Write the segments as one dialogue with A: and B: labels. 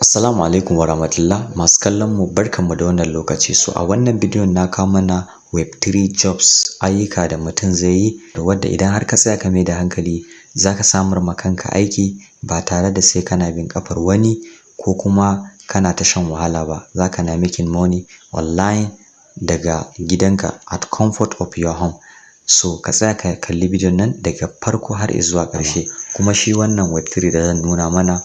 A: Assalamu alaikum warahmatullah, masu kallon mu barkanmu da wannan lokaci. So a wannan bidiyon na kawo mana Web3 jobs, ayyuka da mutum zai yi wadda idan har ka tsaya ka mai da hankali zaka samar ma kanka aiki ba tare da sai kana bin kafar wani ko kuma kana ta shan wahala ba. Zaka na making money online daga gidanka at comfort of your home. So ka tsaya ka kalli bidiyon nan daga farko har zuwa ƙarshe. Kuma shi wannan Web3 da zan nuna mana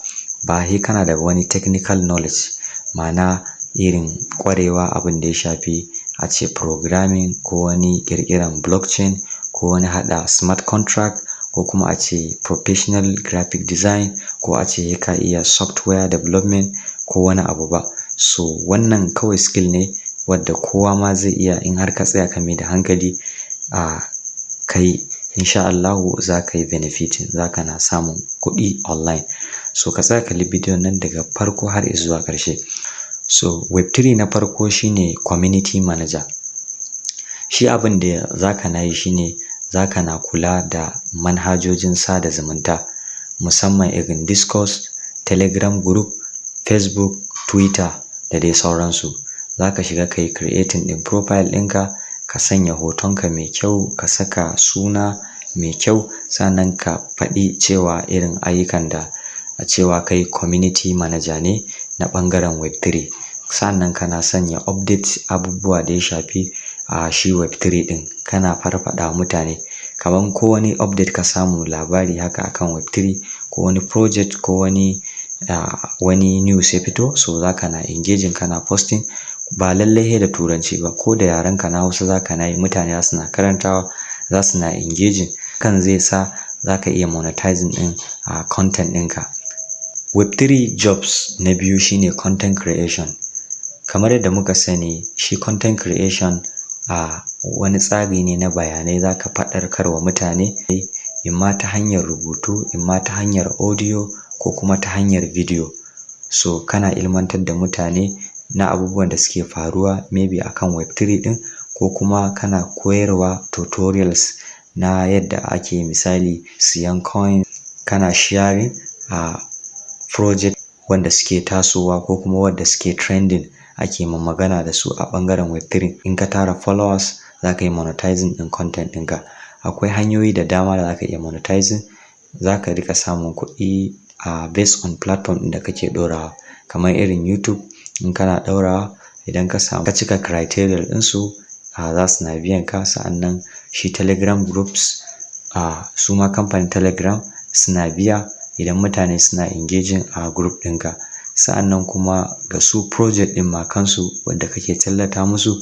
A: ba sai kana da wani technical knowledge, ma'ana irin ƙwarewa abin da ya shafi a ce programming ko wani ƙirƙiran blockchain ko wani haɗa smart contract ko kuma a ce professional graphic design ko a ce ka iya software development ko wani abu ba. So wannan kawai skill ne wadda kowa ma zai iya in har ka tsaya ka mai da hankali a kai, insha Allahu za ka yi benefiting, za ka na samun kuɗi online. So ka tsaya kalli bidiyon nan daga farko har zuwa ƙarshe. So Web3 na farko shine community manager. Shi abin da za ka na yi shine za ka na kula da manhajojin sada zumunta musamman irin Discord, Telegram group, Facebook, Twitter da dai sauransu. Za ka shiga ka yi creating ɗin profile ɗinka, ka sanya hotonka mai kyau, ka saka suna mai kyau, sannan ka faɗi cewa irin ayyukan da a cewa kai community manager ne na ɓangaren Web3. Sannan kana sanya update abubuwa da ya shafi a shi Web3 ɗin, kana farfaɗa mutane kaman ko wani update ka samu labari haka akan Web3 ko wani project ko wani news ya fito, so za ka na engaging, kana posting ba lallai da turanci ba, ko da yarenka na Hausa za ka na yi, mutane za su na karantawa, za su na engaging, kan zai sa za ka iya monetizing ɗin content ɗinka. Web3 jobs na biyu shine content creation. Kamar yadda muka sani, shi content creation wani tsari ne na bayanai, za ka faɗakar wa mutane imma ta hanyar rubutu, imma ta hanyar audio ko kuma ta hanyar video. So kana ilmantar da mutane na abubuwan da suke faruwa maybe akan Web3 ɗin, ko kuma kana koyarwa tutorials na yadda ake misali siyan coin, kana sharing project wanda suke tasowa ko kuma wanda suke trending ake magana da su a ɓangaren Web3. In ka tara followers za ka yi monetizing ɗin content ɗinka. Akwai hanyoyi da dama da za ka iya monetizing, za ka rika samun kuɗi based on platform ɗin da kake ɗorawa. Kamar irin YouTube, in kana ɗaurawa idan ka cika criteria ɗinsu za su na biyan ka. Sa'annan shi Telegram groups, su ma kamfanin Telegram suna biya idan mutane suna engaging a group ɗinka. Sa'annan kuma ga su project ɗin ma kansu wanda kake tallata musu,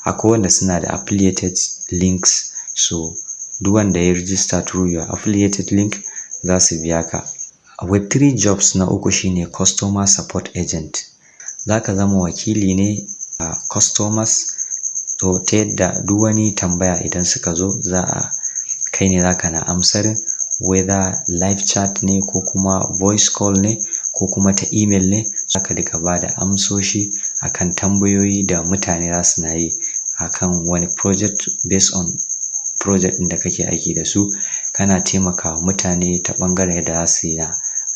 A: akwai wanda suna da affiliated links. So duk wanda ya register through your affiliated link za su biya ka. Web3 jobs na uku shine customer support agent. Za ka zama wakili ne a customers, to ta yadda duk wani tambaya idan suka zo kai ne za ka na amsarin, whether live chat ne ko kuma voice call ne ko kuma ta email ne, za ka rika ba da amsoshi akan tambayoyi da mutane za su na yi akan wani project based on project ɗin da kake aiki da su. Kana taimakawa mutane ta ɓangaren yadda za su yi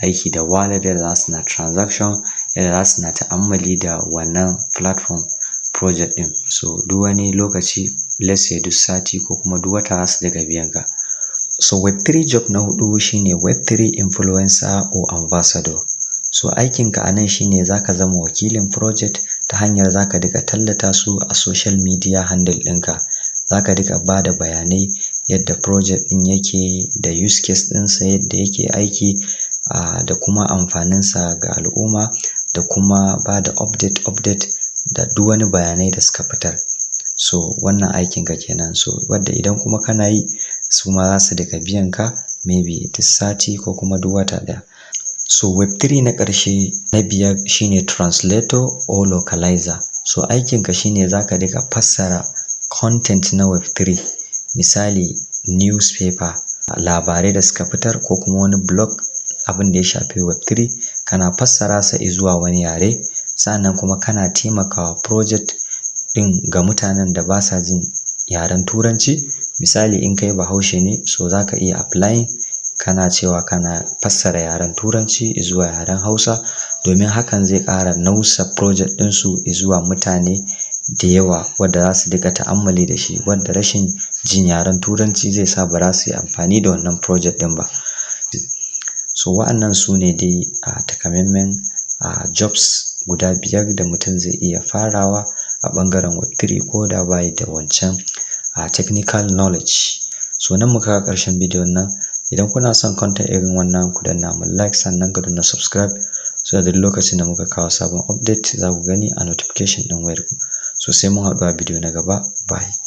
A: aiki da wallet, yadda za su na transaction, yadda za su na ta'ammali da wannan platform project ɗin. So duk wani lokaci, let's say duk sati ko kuma duk wata za su daga biyan ka. So Web3 job na hudu shine Web3 influencer or ambassador. So aikinka a nan shine za ka zama wakilin project ta hanyar za ka rika tallata su a social media handle ɗinka. Za ka rika ba da bayanai yadda project ɗin yake, da use case ɗinsa yadda yake aiki, da kuma amfaninsa ga al'umma, da kuma ba da update da duk wani bayanai da suka fitar. So wannan aikinka kenan. So wadda idan kuma kana yi, su ma za su rika biyan ka maybe duk sati ko kuma duk wata ɗaya. So Web3 na ƙarshe na biyar shine translator or localizer. So aikinka shine za ka rika fassara content na Web3, misali newspaper, labarai da suka fitar ko kuma wani blog abin da ya shafi Web3, kana fassara sa zuwa wani yare. Sannan kuma kana taimakawa project ɗin ga mutanen da ba sa jin yaren turanci. Misali in kai Bahaushe ne, so za ka iya applying kana cewa kana fassara yaren turanci zuwa yaren hausa, domin hakan zai ƙara nausa project ɗinsu zuwa mutane da yawa wadda za su dinga ta'ammali da shi, wadda rashin jin yaren turanci zai sa ba za su yi amfani da wannan project ɗin ba. So wa'annan su ne dai a takamaiman jobs guda 5 da mutum zai iya farawa a ɓangaren Web3 ko da bayi da wancan technical knowledge. So nan muka ga ƙarshen bidiyon nan. Idan kuna son content irin wannan, ku danna mun like sannan ku danna subscribe, so da duk lokacin da muka kawo sabon update za ku gani a notification ɗin wayarku. So sai mun haɗu a bidiyo na gaba. Bye.